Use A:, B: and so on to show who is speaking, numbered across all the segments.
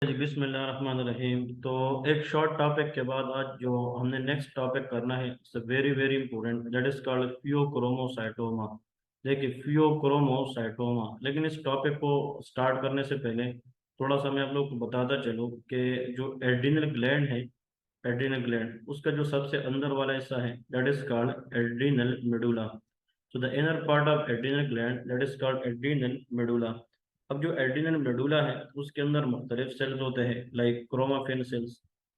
A: जी बिस्मिल्लाहिर्रहमानिर्रहीम। तो एक शॉर्ट टॉपिक के बाद आज जो हमने नेक्स्ट टॉपिक करना है it's very very important, that is called pheochromocytoma. देखिए फियोक्रोमोसाइटोमा, लेकिन इस टॉपिक को स्टार्ट करने से पहले थोड़ा सा मैं आप लोग को बताता चलूँ कि जो एड्रिनल ग्लैंड है, एड्रिनल ग्लैंड उसका जो सबसे अंदर वाला हिस्सा है that is called adrenal medulla. So the inner part of adrenal gland that is called adrenal medulla. अब जो एड्रिनल मेडुला है उसके अंदर मुख्तलिफ सेल्स होते हैं like chromaffin cells,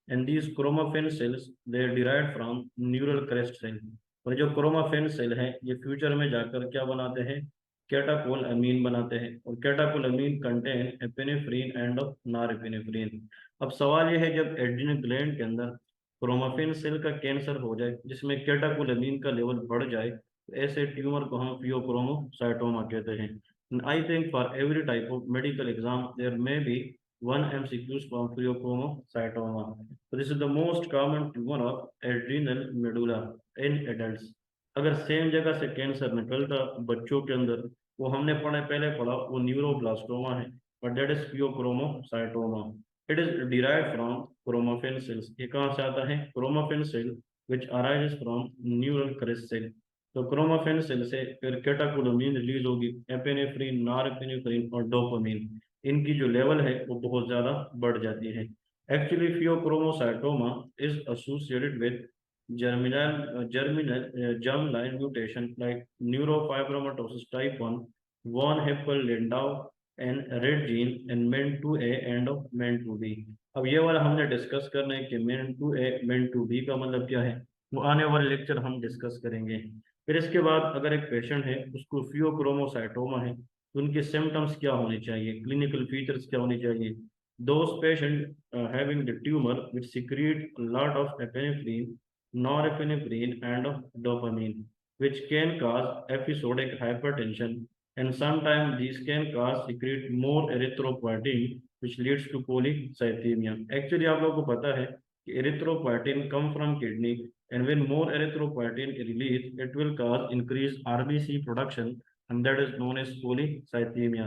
A: and these chromaffin cells they derive from neural crest cell. और जो क्रोमाफिन सेल है ये फ्यूचर में जाकर क्या बनाते हैं, कैटाकोल अमीन बनाते हैं, और catecholamine contain epinephrine and norepinephrine. अब सवाल ये है जब एड्रिनल ग्लैंड के अंदर क्रोमाफिन सेल का कैंसर हो जाए जिसमें कैटाकोल अमीन का लेवल बढ़ जाए, ऐसे ट्यूमर को हम फियोक्रोमोसाइटोमा कहते हैं। I think for every type of medical exam there may be one MCQs from pheochromocytoma. So this is the most common tumor of adrenal medulla in adults. अगर सेम जगह से कैंसर निकलता बच्चों के अंदर, वो हमने पहले पढ़ा वो न्यूरोब्लास्टोमा है, but that is pheochromocytoma. It is derived from chromaffin cells. ये कहाँ से आता है? Chromaffin cell which arises from neural crest cell. तो क्रोमाफिन सेल से फिर कैटाकोलमीन रिलीज होगी, एपिनेफ्रीन, नॉरएपिनेफ्रीन और डोपामीन, इनकी जो लेवल है वो बहुत ज्यादा बढ़ जाती है। Actually pheochromocytoma is associated with germline mutation like neurofibromatosis type 1, von Hippel-Lindau and red gene and MEN2A and MEN2B। अब ये वाला हमने डिस्कस करना है कि MEN2A MEN2B का मतलब क्या है, वो आने वाले लेक्चर हम डिस्कस करेंगे। फिर इसके बाद अगर एक पेशेंट है उसको फियोक्रोमोसाइटोमा है तो उनके सिम्टम्स क्या होने चाहिए, क्लिनिकल फीचर्स क्या होने चाहिए। Those patient having the tumour which secrete lot of epinephrine, norepinephrine and dopamine, which can cause episodic hypertension, and sometimes these can cause secrete more erythropoietin, which leads to polycythemia. Actually आप लोगों को पता है कि erythropoietin come from kidney, and when more erythropoietin is released, it will cause increased RBC production, and that is known as polycythemia.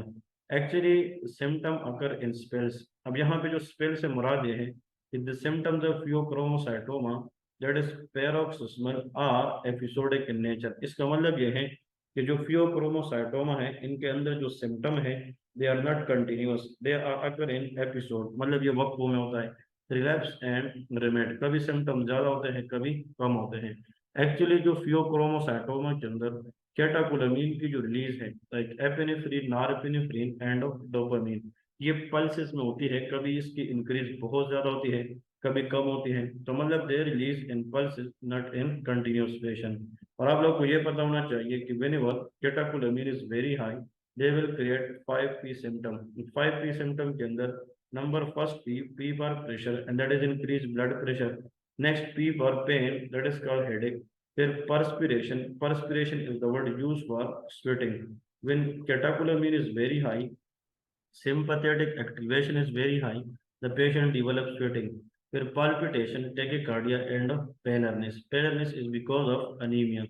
A: Actually symptom occur in spells। अब यहाँ पे जो स्पेल से मुराद ये है कि the symptoms of pheochromocytoma that is paroxysmal or episodic in nature। इसका मतलब ये है कि जो फियोक्रोमोसाइटोमा है इनके अंदर जो सिम्टम है they are not continuous, they are occur in episode, मतलब ये वक्फों में होता है। रिलैप्स एंड रिमेड, कभी सिम्टम ज्यादा होते हैं कभी कम होते हैं। एक्चुअली जो फियोक्रोमोसाइटोमा के अंदर कैटाकोलमीन की जो रिलीज है लाइक एपिनेफ्रीन, नॉरएपिनेफ्रीन एंड डोपामीन, ये पल्सेस में होती है, कभी इसकी इंक्रीज बहुत ज्यादा होती है कभी कम होती है। तो मतलब they release in pulses not in continuous fashion. और आप लोग को ये पता होना चाहिए कि whenever catecholamine is very high they will create 5P symptom. 5P symptom के अंदर number first P for pressure and that is increase blood pressure. Next P for pain that is called headache. फिर perspiration, perspiration is the word used for sweating. When catecholamine is very high, sympathetic activation is very high, the patient develops sweating। फिर palpitation, tachycardia and paleness। paleness is because of anemia।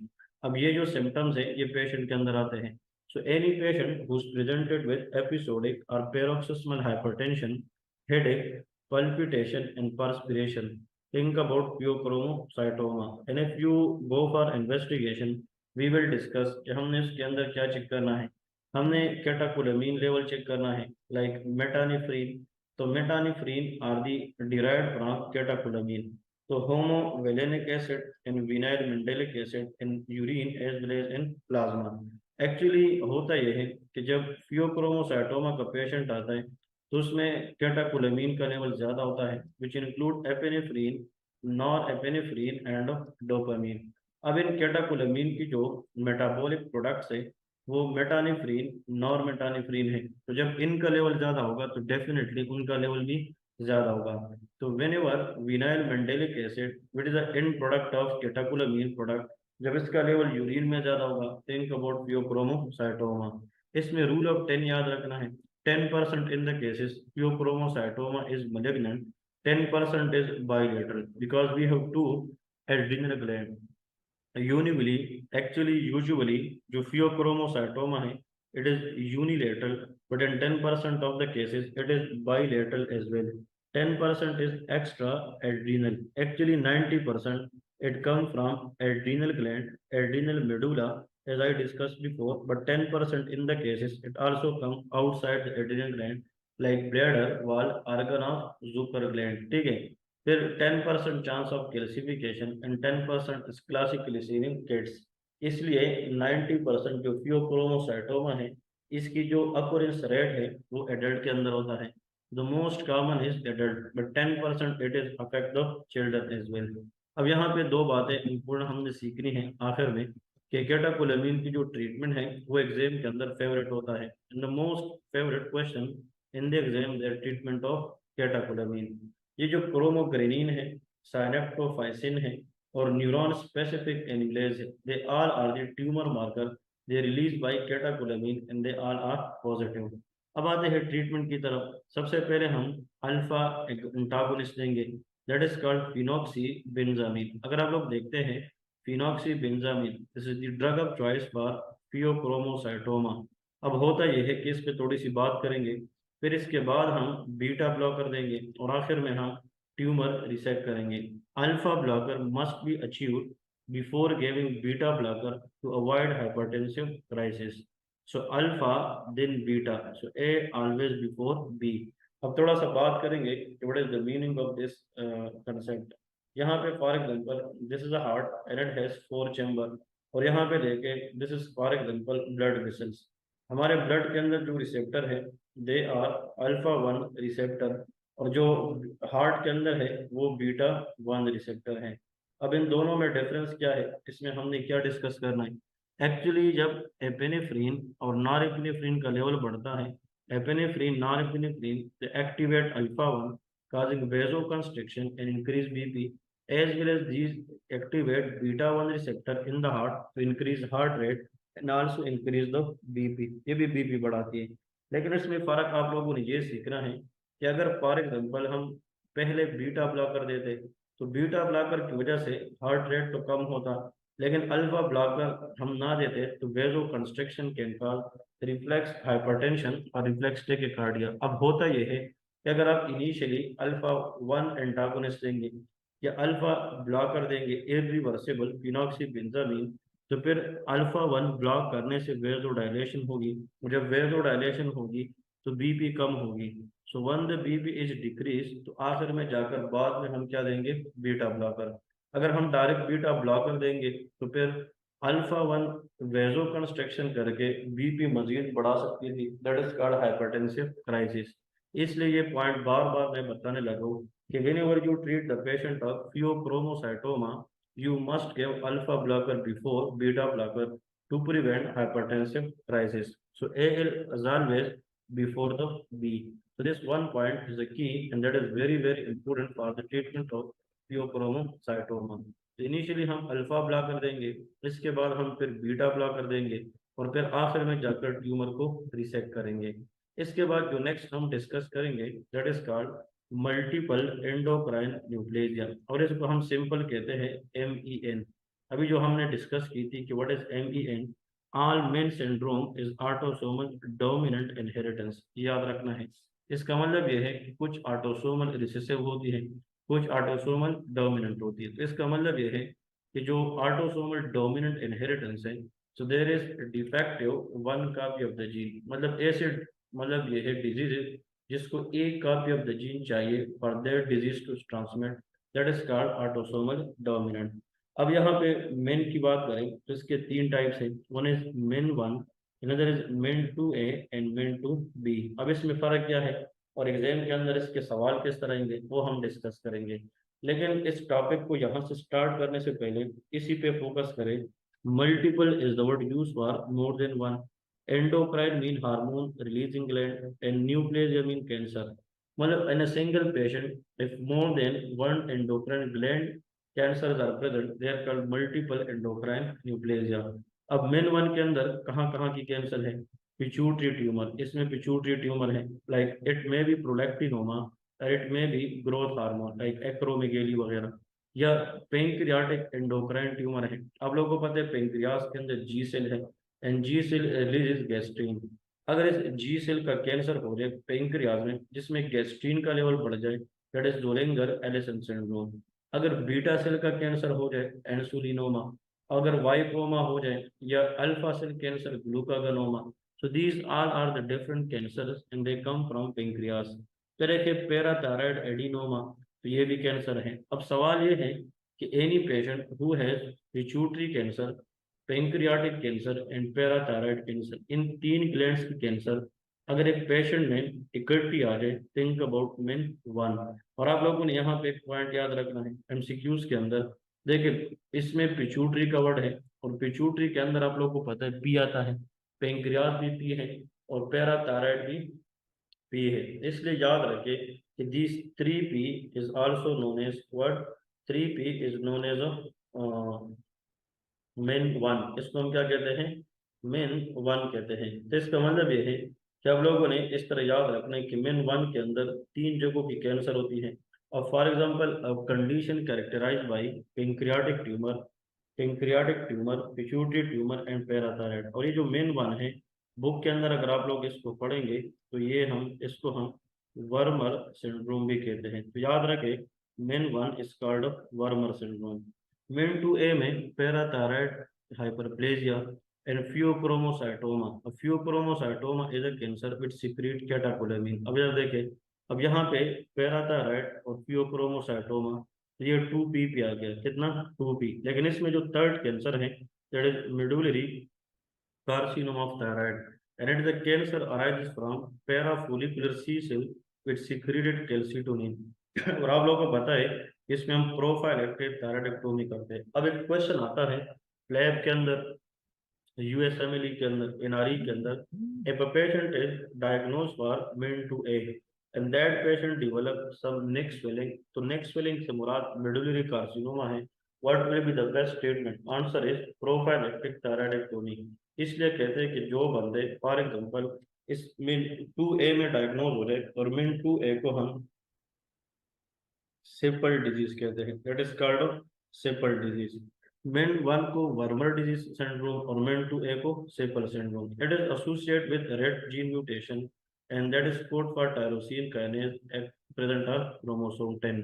A: अब ये जो symptoms है ये patient के अंदर आते हैं। So any patient who's presented with episodic or paroxysmal hypertension, headache, palpitation and perspiration, think about pheochromocytoma। And if you go for investigation, we will discuss कि हमने इसके अंदर क्या चेक करना है। हमने कैटाकोलमीन लेवल चेक करना है लाइक मेटानिफ्रीन। तो metanephrine are the derived from catecholamine. तो homovanillic acid in vanillyl mandelic acid in urine as well as in plasma. Actually होता यह है कि जब फियोक्रोमोसाइटोमा का पेशेंट आता है तो उसमें कैटाकोलमीन का लेवल ज्यादा होता है which include epinephrine, nor epinephrine and dopamine. अब इन कैटाकोलमीन की जो मेटाबॉलिक प्रोडक्ट्स है वो मेटानिफ्रीन, नॉरमेटानिफ्रीन है। तो जब इनका लेवल ज्यादा होगा तो डेफिनेटली उनका लेवल भी ज्यादा होगा। तो whenever vanillyl mandelic acid which is the end product of catecholamine product, जब इसका लेवल यूरिन में ज्यादा होगा, थिंक अबाउट फियोक्रोमोसाइटोमा। इसमें रूल ऑफ 10 याद रखना है। 10% in the cases pheochromocytoma is malignant, 10% is bilateral because we have two adrenal gland। यूनिवली, एक्चुअली यूजुअली जो फियोक्रोमोसाइटोमा है it is unilateral, but in 10% of the cases it is bilateral as well. 10% is extra adrenal. Actually 90% it comes from adrenal gland, adrenal medulla, as I discussed before, but 10% in the cases it also comes outside the adrenal gland, like bladder wall organ of Zucker gland. ठीक है, फिर 10% chance of calcification and 10% is classically seen in kids. इसलिए 90% जो फियोक्रोमोसाइटोमा है इसकी जो अकुरेंस rate है वो एडल्ट के अंदर होता है। The most common is adult but 10% it is affect the children as well. अब यहाँ पे दो बातें इंपॉर्टेंट हमने सीखनी है आखिर में, कि कैटाकोलामिन की जो ट्रीटमेंट है वो एग्जाम के अंदर फेवरेट होता है। The most favourite question in the exam the treatment of catecholamine. ये जो क्रोमोग्रेनिन है, साइनेप्टोफाइसिन है और न्यूरॉन स्पेसिफिक एनिमलेज है, they all are the tumour marker, they release by catecholamine and they all are positive. अब आते हैं ट्रीटमेंट की तरफ। सबसे पहले हम अल्फा एंटागोनिस्ट देंगे, दैट इज कॉल्ड फिनॉक्सीबेंजामिन। अगर आप लोग देखते हैं phenoxybenzamine this is the drug of choice for pheochromocytoma. अब होता यह है कि इस पे थोड़ी सी बात करेंगे, फिर इसके बाद हम बीटा ब्लॉकर देंगे और आखिर में हम ट्यूमर रिसेक्ट करेंगे। Alpha blocker must be achieved before giving beta blocker to avoid hypertensive crisis. So alpha then beta, so A always before B. अब थोड़ा सा बात करेंगे कि what is the meaning of this concept. यहाँ पे for example this is a heart and it has 4 chamber, और यहाँ पे देखे this is for example blood vessels. हमारे ब्लड के अंदर जो रिसेप्टर है दे आर अल्फा 1 रिसेप्टर, और जो हार्ट के अंदर है वो बीटा 1 रिसेप्टर है। अब इन दोनों में डिफरेंस क्या है, इसमें हमने क्या डिस्कस करना है। एक्चुअली जब एपिनेफ्रीन और नॉरएपिनेफ्रीन का लेवल बढ़ता है, epinephrine norepinephrine activate alpha 1 causing vasoconstriction and increase BP, as well as these activate beta 1 receptor in the heart to increase heart rate and also increase the BP। ये भी BP बढ़ाती है। लेकिन इसमें फर्क आप लोगों ने ये सीखना है कि अगर फॉर एग्जांपल हम पहले बीटा ब्लॉकर देते तो बीटा ब्लॉकर की वजह से हार्ट रेट तो कम होता, लेकिन अल्फा ब्लॉकर हम ना देते तो vasoconstriction can cause reflex hypertension और रिफ्लेक्स टेकिकार्डिया। अब होता यह है कि अगर आप इनिशियली अल्फा 1 एंटागोनिस्ट देंगे या अल्फा ब्लॉकर देंगे इरिवर्सिबल फिनॉक्सीबेंजामीन, तो फिर अल्फा 1 ब्लॉक करने से वेजो डायलेशन होगी, और जब वेजो डायलेशन होगी तो बीपी कम होगी। So one the BP is decrease, तो आखिर में जाकर बाद में हम क्या देंगे, बीटा ब्लॉकर। अगर हम डायरेक्ट बीटा ब्लॉकर देंगे तो फिर अल्फा 1 वेजो कंस्ट्रक्शन करके बीपी मजीद बढ़ा सकती थी, that is called hypertensive crisis. इसलिए ये पॉइंट बार बार मैं बताने लगा हूँ कि whenever you treat the patient of pheochromocytoma, you must give alpha blocker before beta blocker to prevent hypertensive crisis. So A is always before the B. So this one point is a key and that is very very important for the treatment of pheochromocytoma. तो initially हम alpha blocker देंगे, इसके बाद हम फिर beta blocker देंगे और फिर आखिर में जाकर ट्यूमर को रिसेक्ट करेंगे। इसके बाद जो नेक्स्ट हम डिस्कस करेंगे that is called multiple endocrine neoplasia, और इसको हम सिंपल कहते हैं MEN। अभी जो हमने डिस्कस की थी कि what is MEN, all main syndrome is autosomal dominant inheritance, याद रखना है। इसका मतलब ये है कि कुछ ऑटोसोमल रिसेसिव होती है, कुछ ऑटोसोमल डोमिनेंट होती है। तो इसका मतलब ये है कि जो ऑटोसोमल डोमिनेंट इनहेरिटेंस है, so there is defective one copy of the gene, मतलब ऐसे मतलब ये है डिजीज जिसको एक कॉपी ऑफ द जीन चाहिए for that disease to transmit, that is called autosomal dominant. अब यहाँ पे मेन की बात करें तो इसके 3 टाइप्स हैं, one is main 1, another is main 2A and main 2B। अब इसमें फर्क क्या है और एग्जाम के अंदर इसके सवाल किस तरह आएंगे वो हम डिस्कस करेंगे। लेकिन इस टॉपिक को यहाँ से स्टार्ट करने से पहले इसी पे फोकस करें। Multiple is the word use for more than one, endocrine mean hormone releasing gland and neoplasia mean cancer। मतलब in a single patient if more than one endocrine gland cancers are present they are called multiple endocrine neoplasia। अब MEN 1 के अंदर कहाँ कहाँ की cancer है, pituitary tumour, इसमें pituitary tumour है like it may be prolactinoma और it may be growth hormone like acromegaly वगैरह, या पेंक्रियाटिक एंडोक्राइन ट्यूमर है। आप लोगों को पता है पेंक्रियास के अंदर जी सेल है and G cell releases gastrin. अगर इस जी सेल का कैंसर हो जाए पेंक्रियाज में जिसमें गैस्ट्रीन का लेवल बढ़ जाए, that is Zollinger Ellison syndrome. अगर बीटा सेल का कैंसर हो जाए एंसुलिनोमा, अगर वाइपोमा हो जाए, या alpha cell cancer glucagonoma. So these all are the different cancers and they come from pancreas. तरह के पैराथायराइड एडिनोमा, तो ये भी कैंसर है। अब सवाल ये है कि any patient who has pituitary cancer, pancreatic cancer and parathyroid cancer, इन तीन ग्लैंड्स की कैंसर अगर एक पेशेंट में इकट्ठी आ जाए, थिंक अबाउट मेन वन। और आप लोगों ने यहाँ पे एक पॉइंट याद रखना है एमसीक्यूज के अंदर। देखिए इसमें पिट्यूटरी कवर्ड है, और पिट्यूटरी के अंदर आप लोगों को पता है पी आता है, पेंक्रियाज भी पी है, और पैराथायराइड भी पी है। इसलिए याद रखें कि this three P is also known as what, three P is known as MEN one. इसको हम क्या कहते हैं, मेन वन कहते हैं। तो इसका मतलब ये है कि आप लोगों ने इस तरह याद रखना है कि मेन वन के अंदर तीन जगहों की कैंसर होती है। और for example condition characterized by pancreatic tumour, pituitary tumour and parathyroid. और ये जो मेन वन है बुक के अंदर अगर आप लोग इसको पढ़ेंगे तो ये हम इसको हम वर्मर सिंड्रोम भी कहते हैं। तो याद रखें MEN one is called Wermer syndrome. MEN two A में parathyroid hyperplasia and pheochromocytoma. A pheochromocytoma is a cancer which secrete catecholamine. अब यह देखें, अब यहाँ पे पैराथायराइड और pheochromocytoma, ये 2p पे आ गया, कितना 2p। लेकिन इसमें जो थर्ड कैंसर है that is medullary carcinoma of thyroid, and it the cancer arises from parafollicular C cell which secreted calcitonin। और आप लोगों को पता है इसमें हम प्रोफाइलेक्टिव थायराइडेक्टोमी करते हैं। अब एक क्वेश्चन आता है लैब के अंदर, यूएसएमएलई के अंदर, एनआरई के अंदर, if a patient is diagnosed for MEN2A and that patient develop some neck swelling, तो neck swelling से मुराद medullary carcinoma है, what will be the best treatment? Answer is prophylactic thyroidectomy। इसलिए कहते हैं कि जो बंदे फॉर एग्जांपल इस मीन 2A में डायग्नोज हो जाए, और मीन 2A को हम सेपल डिजीज कहते हैं, that is called sepal disease. Main one को वर्मर डिजीज सिंड्रोम और मेन टू ए को sepal syndrome. It is associate with red gene mutation and that is code for tyrosine kinase present on chromosome 10।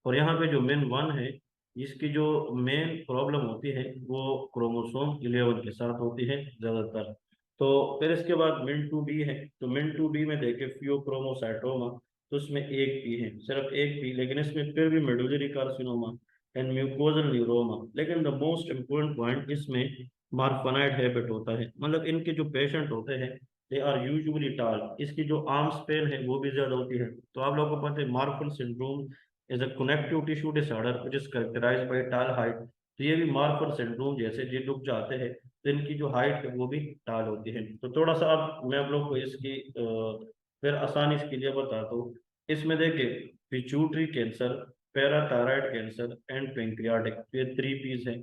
A: और यहाँ पे जो main one है इसकी जो मेन प्रॉब्लम होती है वो क्रोमोसोम 11 के साथ होती है ज्यादातर। तो फिर इसके बाद मेन टू बी है, तो मेन टू बी में देखे फियोक्रोमोसाइटोमा, तो उसमें एक पी है, सिर्फ एक पी, लेकिन इसमें फिर भी medullary carcinoma and mucosal neuroma. लेकिन द मोस्ट इम्पोर्टेंट पॉइंट इसमें मार्फनाइड हैबिट होता है, मतलब इनके जो पेशेंट होते हैं दे आर यूजुअली टाल, इसकी जो आर्म स्पेन है वो भी ज्यादा होती है। तो आप लोगों को पता है Marfan syndrome is a connective tissue disorder which is characterized by tall height. तो ये भी मार्फन सिंड्रोम जैसे जो लोग जाते हैं तो इनकी जो हाइट है वो भी टाल होती है। तो थोड़ा सा अब मैं आप लोग को इसकी फिर आसानी के लिए बताता हूँ। इसमें देखिए pituitary cancer, parathyroid cancer and pancreatic, ये थ्री पीस है।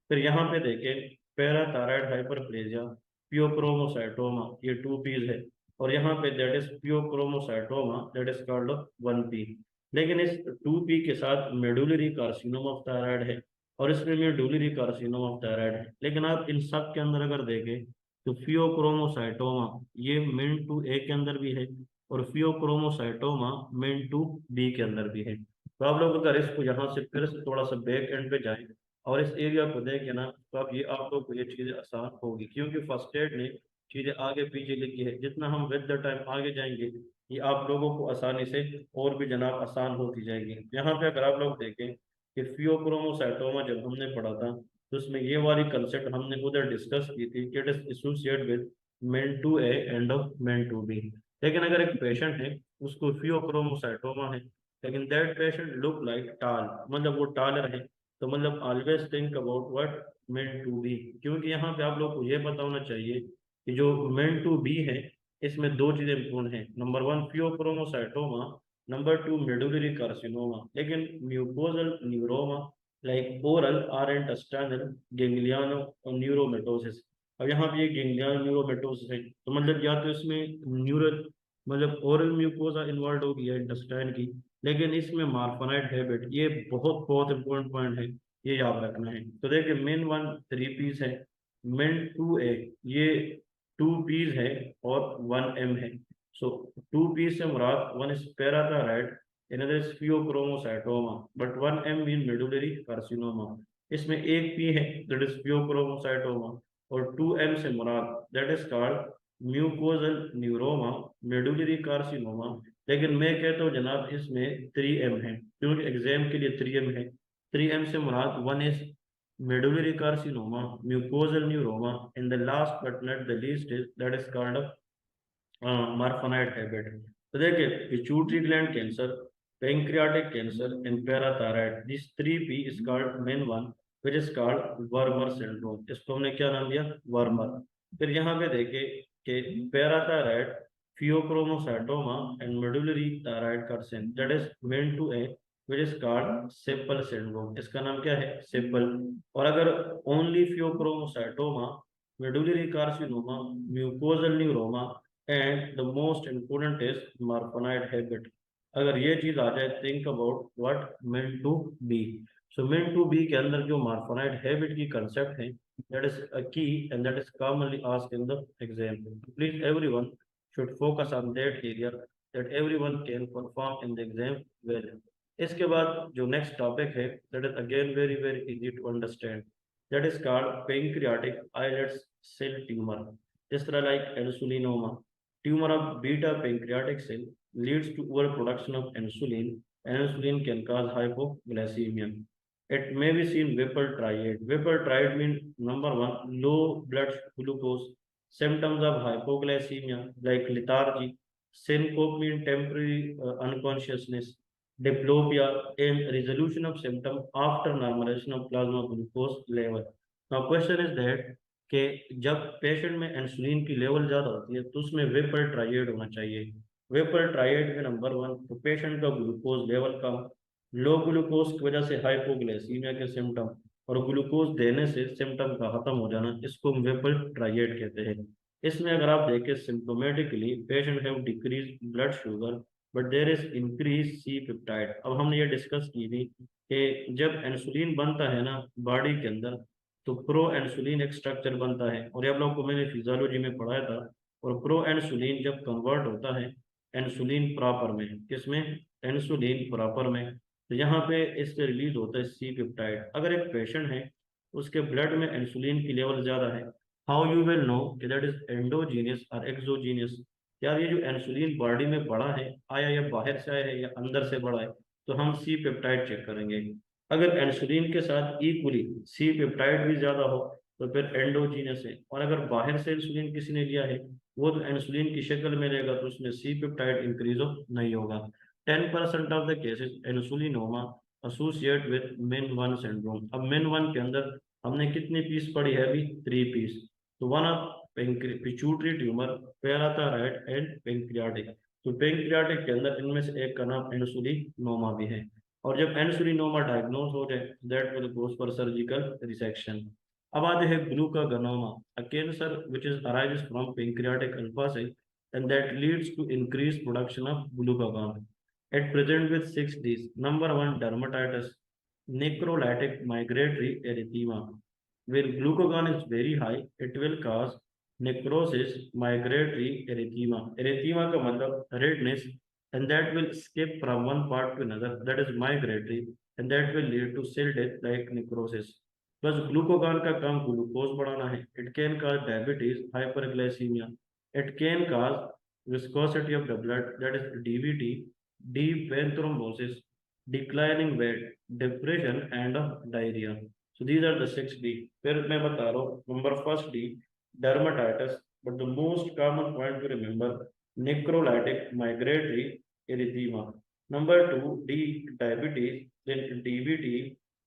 A: फिर यहाँ पे देखें पैराथायराइड हाइपरप्लेजिया, पियोक्रोमोसाइटोमा, ये टू पीस है। और यहाँ पे that is pheochromocytoma that is called one P. लेकिन इस टू पी के साथ मेडुलरी कार्सिनोमा ऑफ थायराइड है, और इसमें मेडुलरी कार्सिनोमा ऑफ थायराइड है। लेकिन आप इन सब के अंदर अगर देखें तो फियोक्रोमोसाइटोमा ये मेन टू ए के अंदर भी है, और फियोक्रोमोसाइटोमा मेन टू बी के अंदर भी है। तो आप लोग अगर इसको यहाँ से फिर से थोड़ा सा बैक एंड पे जाएं और इस एरिया को देखें ना, तो आप लोग को ये चीजें आसान होगी, क्योंकि फर्स्ट एड ने चीजें आगे पीछे लिखी है। जितना हम विद द टाइम आगे जाएंगे ये आप लोगों को आसानी से और भी जनाब आसान होती जाएगी। यहाँ पे अगर आप लोग देखें कि फियोक्रोमोसाइटोमा जब हमने पढ़ा था तो उसमें ये वाली कंसेप्ट हमने उधर डिस्कस की थी कि it is associate with MEN two A and of MEN two B. लेकिन अगर एक पेशेंट है उसको फियोक्रोमोसाइटोमा है, लेकिन दैट पेशेंट लुक लाइक टाल, मतलब वो टालर है, तो मतलब always think about what MEN two B. क्योंकि यहाँ पे आप लोग को ये पता होना चाहिए कि जो मेन टू बी है इसमें दो चीजें इंपॉर्टेंट हैं, number one pheochromocytoma, number two medullary carcinoma. लेकिन mucosal neuroma like oral or intestinal ganglioneuroma और न्यूरोमेटोसिस। अब यहाँ पे ये गेंगलियानो न्यूरोमेटोसिस है, तो मतलब या तो इसमें न्यूरल मतलब ओरल म्यूकोजा इन्वॉल्व हो गया इंटेस्टाइन की, लेकिन इसमें मार्फनाइट हैबिट, ये बहुत बहुत इंपॉर्टेंट पॉइंट है, ये याद रखना है। तो देखिए मेन वन थ्री पीस है, मेन टू ए ये 2 पीस है और 1 एम है। सो 2 पीस से मुराद one is parathyroid, another is pheochromocytoma, but 1 m mean medullary carcinoma। इसमें एक पी है दैट इज pheochromocytoma, और 2 m से मुराद that is called mucosal neuroma, medullary carcinoma. लेकिन मैं कहता हूँ जनाब इसमें 3 m है, क्योंकि एग्जाम के लिए 3 m है। 3 m से मुराद one is medullary carcinoma, mucosal neuroma, and the last but not the least is that is called Marfanite habit। तो देखिए pituitary gland cancer, pancreatic cancer and parathyroid, this 3 P is called MEN one which is called Wermer syndrome. इसको हमने क्या नाम दिया? वर्मर। फिर यहाँ पे देखिए कि parathyroid, pheochromocytoma and medullary thyroid carcinoma that is MEN two A which is called Sipple syndrome. इसका नाम क्या है? सेपल। और अगर only pheochromocytoma, medullary carcinoma, mucosal neuroma and the most important is marfanoid habit, अगर ये चीज आ जाए, think about what MEN two B. So MEN two B के अंदर जो मार्फोनाइड हैबिट की कंसेप्ट है, that is a key and that is commonly asked in the exam. Please everyone should focus on that area that everyone can perform in the exam well। इसके बाद जो next topic है that is again very very easy to understand, that is called pancreatic islet cell tumour. जिस तरह like insulinoma, tumor of beta pancreatic cell leads to overproduction of insulin, and insulin can cause hypoglycemia। It may be seen Whipple triad। Whipple triad means number one, low blood glucose, symptoms of hypoglycemia like lethargy, syncope mean temporary unconsciousness, diplopia, and resolution of symptom after normalization of plasma glucose level। Now question is that कि जब patient में insulin की level ज़्यादा होती है तो उसमें vapour triad होना चाहिए। वेपर ट्राइएड में नंबर वन तो पेशेंट का ग्लूकोज लेवल कम, लो ग्लूकोज की वजह से हाइपोग्लाइसीमिया के सिम्टम, और ग्लूकोज देने से सिम्टम का खत्म हो जाना, इसको हम वेपर ट्राइएड कहते हैं। इसमें अगर आप देखें symptomatically patient have decrease blood sugar but there is increase C peptide. अब हमने ये डिस्कस की थी कि जब इंसुलिन बनता है ना बॉडी के अंदर, तो प्रो इंसुलिन एक स्ट्रक्चर बनता है, और ये आप लोगों को मैंने फिजियोलॉजी में पढ़ाया था। और प्रो इंसुलिन जब कन्वर्ट होता है इंसुलिन प्रॉपर में, किसमें? इंसुलिन प्रॉपर में, तो यहाँ पे इससे रिलीज होता है सी पेप्टाइड। अगर एक पेशेंट है उसके ब्लड में इंसुलिन की लेवल ज़्यादा है, हाउ यू विल नो कि दैट इज एंडोजीनियस और एक्सोजीनियस? यार ये जो इंसुलिन बॉडी में बढ़ा है, आया या बाहर से आया है या अंदर से बढ़ा है, तो हम सी पेप्टाइड चेक करेंगे। अगर इंसुलिन के साथ इक्वली सी पेप्टाइड भी ज्यादा हो तो फिर एंडोजीनस है, और अगर बाहर से इंसुलिन किसी ने लिया है वो तो इंसुलिन की शक्ल में रहेगा, तो उसमें सी पेप्टाइड इंक्रीज हो नहीं होगा। 10% of the cases insulinoma associate with main one syndrome. अब मेन वन के अंदर हमने कितनी पीस पढ़ी है अभी? 3 पीस। तो one of pituitary tumour, parathyroid and pancreatic. तो पेंक्रियाटिक के अंदर इनमें से एक का नाम इंसुलिनोमा भी है। और जब एंसुलिनोमा डायग्नोज हो जाए that will goes for surgical resection. अब आते हैं glucagonoma, a cancer which is arises from pancreatic alpha cell and that leads to increase production of glucagon. It present with 6 Ds। Number one dermatitis, necrolytic migratory erythema। Where glucagon is very high, it will cause necrosis migratory erythema। erythema का मतलब redness, and that will skip from one part to another, that is migratory, and that will lead to cell death like necrosis। बस glucagon का काम glucose बढ़ाना है। It can cause diabetes, hyperglycaemia, it can cause viscosity of the blood that is DVT, deep vein thrombosis, declining weight, depression and diarrhea। So these are the 6 D। फिर मैं बता रहा हूँ number first D dermatitis, but the most common point to remember necrolytic migratory erythema। Number two D diabetes, then DVT,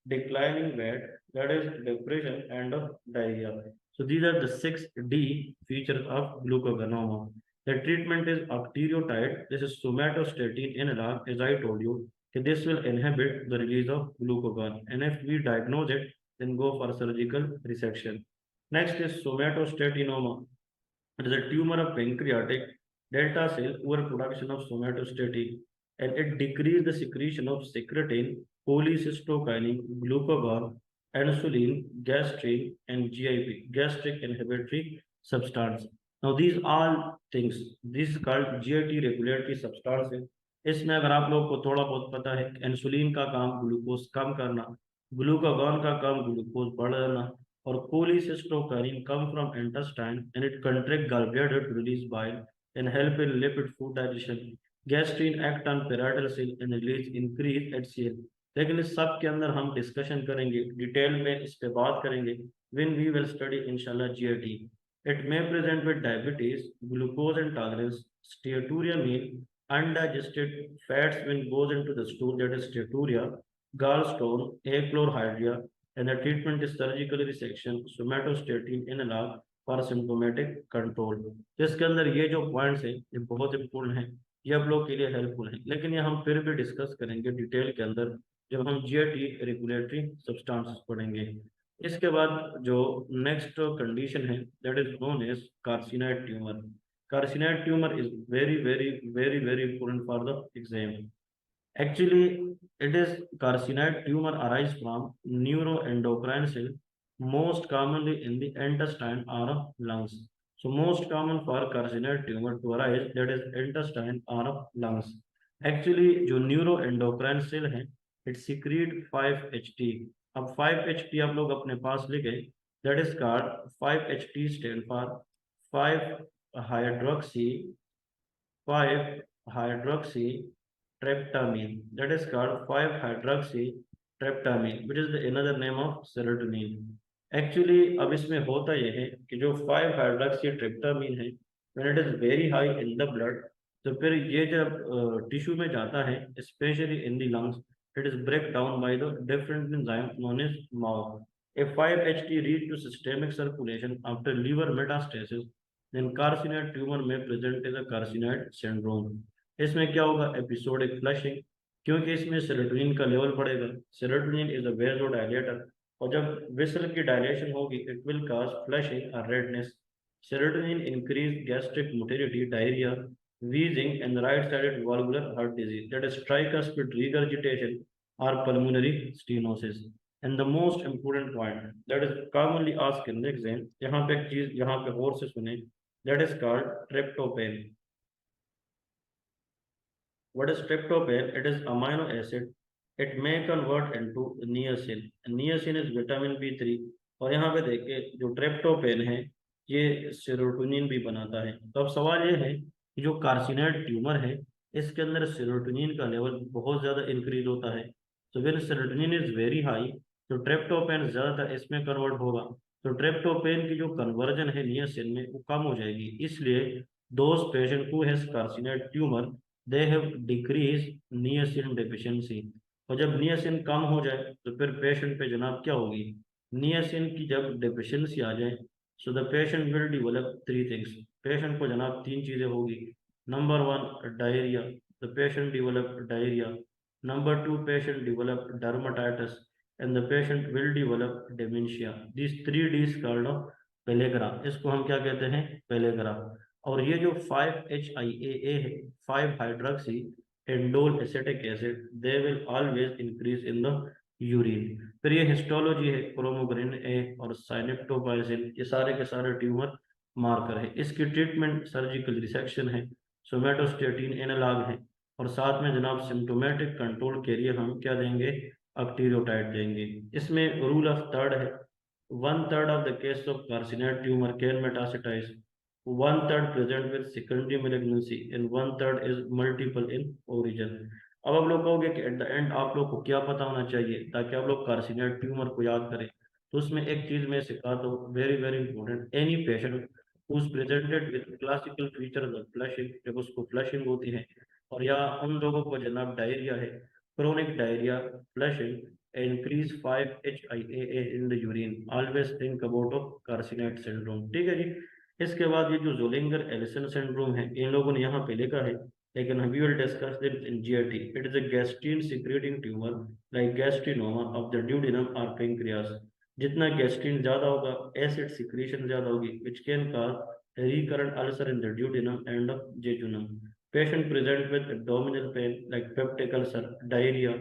A: declining weight, that is depression and diarrhea। So these are the 6 D features of glucagonoma। The treatment is octreotide, this is somatostatin in Iraq, as I told you, that this will inhibit the release of glucagon, and if we diagnose it then go for surgical resection। Next is somatostatinoma, it is a tumor of pancreatic delta cell overproduction of somatostatin, and it decreases the secretion of secretin, cholecystokinin, glucagon, insulin, gastrin, and GIP, gastric inhibitory substance। Now these all things this called GIT regulatory substance. इसमें अगर आप लोग को थोड़ा बहुत पता है, insulin का काम ग्लूकोज कम करना, ग्लूकागॉन का काम ग्लूकोज बढ़ाना, और cholecystokinin come from intestine and it contract gallbladder to release bile and help in lipid food digestion. Gastrin act on parietal cell and release increase HCl। लेकिन इस सब के अंदर हम डिस्कशन करेंगे, डिटेल में इस पे बात करेंगे when we will study inshallah GIT. It may present with diabetes, glucose intolerance, steatorrhea mean undigested fats when goes into the stool, that is steatorrhea, gallstone, achlorhydria, and the treatment is surgical resection, somatostatin analog for symptomatic control. तो इसके अंदर ये जो points हैं ये बहुत important हैं, ये आप लोग के लिए हेल्पफुल है, लेकिन ये हम फिर भी डिस्कस करेंगे डिटेल के अंदर जब हम जीआईटी रेगुलेटरी सब्सटेंसेस पढ़ेंगे। इसके बाद जो नेक्स्ट कंडीशन है that is known as carcinoid tumour. Carcinoid tumour is very very very very important for the exam. Actually, it is carcinoid tumor arise from neuroendocrine cell, most commonly in the intestine or lungs. So most common for carcinoid tumor to arise that is intestine or lungs. Actually जो neuroendocrine cell है it secrete 5-HT। अब 5-HT आप लोग अपने पास लिखे, that is called 5-HT stand for 5 hydroxy 5 hydroxy tryptamine, that is called 5-hydroxytryptamine, which is the another name of serotonin. Actually अब इसमें होता यह है कि जो 5-hydroxytryptamine है when it is very high in the blood, तो फिर ये जब टिश्यू में जाता है especially in the lungs, it is break down by the different enzyme known as MAO. If 5-HT reach to systemic circulation after liver metastasis, then carcinoid tumor may present as a carcinoid syndrome. इसमें क्या होगा, episodic flushing, क्योंकि इसमें serotonin का level बढ़ेगा। Serotonin is a vasodilator, और जब vessel की डायलेशन होगी इट विल कॉज फ्लशिंग और redness. Serotonin increase gastric motility, diarrhoea, wheezing, and right-sided valvular heart disease, that is tricuspid regurgitation or pulmonary stenosis. And the most important point that is commonly asked in the exam, यहाँ पे एक चीज यहाँ पे और से सुने, that is called tryptophan. What is tryptophan? It is amino acid. It may convert into niacin. Niacin is vitamin B3। और यहाँ पे देखिए जो ट्रेप्टोपेन है ये सेरोटोनिन भी बनाता है। तो अब सवाल ये है कि जो कार्सिनॉइड ट्यूमर है इसके अंदर सेरोटोनिन का लेवल बहुत ज़्यादा इंक्रीज होता है। तो when serotonin is very high तो ट्रेप्टोपेन ज़्यादातर इसमें कन्वर्ट होगा, तो ट्रेप्टोपेन की जो कन्वर्जन है नियासिन में वो कम हो जाएगी। इसलिए those patient who has carcinoid tumour they have decrease niacin deficiency. और जब नियासिन कम हो जाए तो फिर पेशेंट पे जनाब क्या होगी, नियासिन की जब डेफिशिएंसी आ जाए so the patient will develop 3 things. Patient को जनाब 3 चीज़ें होगी। Number 1 diarrhoea, the patient develop diarrhoea. Number 2 patient develop dermatitis and the patient will develop dementia. This 3 Ds called pellagra, इसको हम क्या कहते हैं, पेलेग्रा। और ये जो 5-HIAA है, hydroxy indole acetic acid, they will always increase in the urine. फिर ये हिस्टोलॉजी है, क्रोमोग्रेन ए और साइनेप्टोमाइसिन, ये सारे के सारे ट्यूमर मार्कर है। इसकी ट्रीटमेंट सर्जिकल रिसेक्शन है, सोमेटोस्टेटिन एनालॉग है, और साथ में जनाब सिम्टोमेटिक कंट्रोल के लिए हम क्या देंगे, अक्टीरियोटाइड देंगे। इसमें रूल ऑफ थर्ड है, 1/3 of the case of carcinoid tumor can metastasize, 1/3 present with secondary malignancy, and 1/3 is multiple in origin. अब आप लोग कहोगे कि एट द एंड आप लोग को क्या पता होना चाहिए ताकि आप लोग कार्सिनॉइड ट्यूमर को याद करें, तो उसमें एक चीज मैं सिखाता हूँ, very very important. Any patient who's presented with classical features of flushing, जब उसको फ्लशिंग होती है, और या उन लोगों को जनाब डायरिया है, chronic diarrhoea, flushing, increase 5-HIAA in the urine, always think about of carcinoid syndrome। ठीक है जी। इसके बाद ये जो जोलिंगर एलिसन सिंड्रोम है इन लोगों ने यहाँ पे लिखा है, लेकिन we will discuss it in GIT. It is a gastrin secreting tumor like gastrinoma of the duodenum or pancreas. जितना गैस्ट्रिन ज्यादा होगा एसिड सिक्रीशन ज्यादा होगी, which can cause recurrent ulcer in the duodenum and jejunum. Patient present with abdominal pain like peptic ulcer, diarrhea,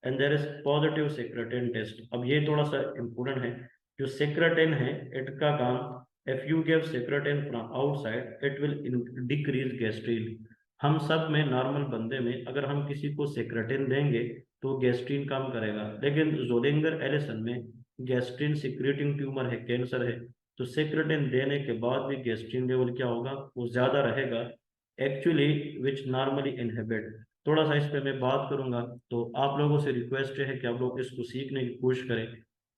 A: and there is positive secretin test। अब ये थोड़ा सा important है, जो secretin है इनका काम If you give secretin from outside it will decrease gastrin। हम सब में नॉर्मल बंदे में अगर हम किसी को सेक्रेटिन देंगे तो गैस्ट्रिन कम करेगा, लेकिन जोलिंगर एलिसन में गैस्ट्रिन सिक्रेटिंग ट्यूमर है, कैंसर है, तो सेक्रेटिन देने के बाद भी गैस्ट्रिन लेवल क्या होगा, वो ज्यादा रहेगा एक्चुअली, विच नॉर्मली इनहिबिट। थोड़ा सा इस पे मैं बात करूंगा, तो आप लोगों से रिक्वेस्ट है कि आप लोग इसको सीखने की कोशिश करें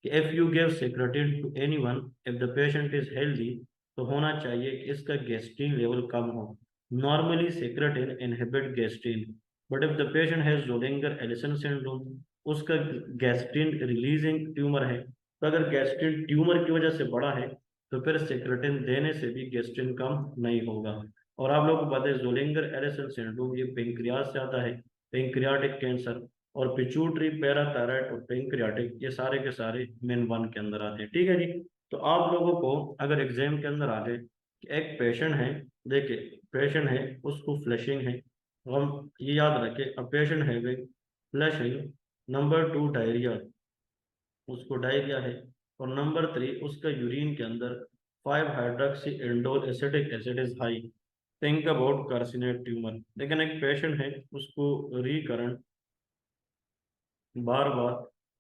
A: कि if you give secretin to anyone if the patient is healthy, तो होना चाहिए कि इसका गैस्ट्रिन लेवल कम हो। Normally secretin inhibit gastrin, but if the patient has Zollinger Ellison syndrome, उसका गैस्ट्रिन रिलीजिंग ट्यूमर है, तो अगर गैस्ट्रिन ट्यूमर की वजह से बड़ा है तो फिर सेक्रेटिन देने से भी गैस्ट्रिन कम नहीं होगा। और आप लोगों को पता है जोलिंगर एलिसन सिंड्रोम ये पेंक्रियाज से आता है, पेंक्रियाटिक कैंसर, और पिट्यूटरी, पैराथायराइड और पेंक्रियाटिक ये सारे के सारे मेन वन के अंदर आते हैं। ठीक है जी। तो आप लोगों को अगर एग्जाम के अंदर आ जाए कि एक पेशेंट है, देखिए पेशेंट है उसको फ्लशिंग है, हम ये याद रखें, अ पेशेंट है फ्लशिंग, नंबर 2 डायरिया, उसको डायरिया है, और नंबर 3 उसका यूरिन के अंदर 5 hydroxy indole acetic acid is high, think about carcinoid tumour. लेकिन एक पेशेंट है उसको रिकरेंट बार बार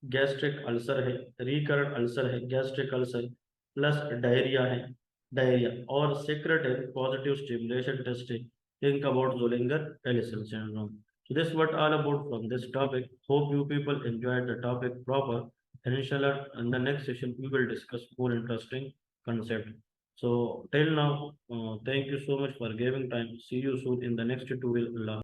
A: गैस्ट्रिक अल्सर है, रिकरेंट अल्सर है, गैस्ट्रिक अल्सर प्लस डायरिया है, डायरिया और secreted पॉजिटिव स्टिमुलेशन टेस्ट है, think about Zollinger Ellison syndrome। So this what all about from this topic. Hope you people enjoyed the topic proper, and inshallah in the next session we will discuss more interesting concept. So till now, thank you so much for giving time. See you soon in the next tutorial. Allah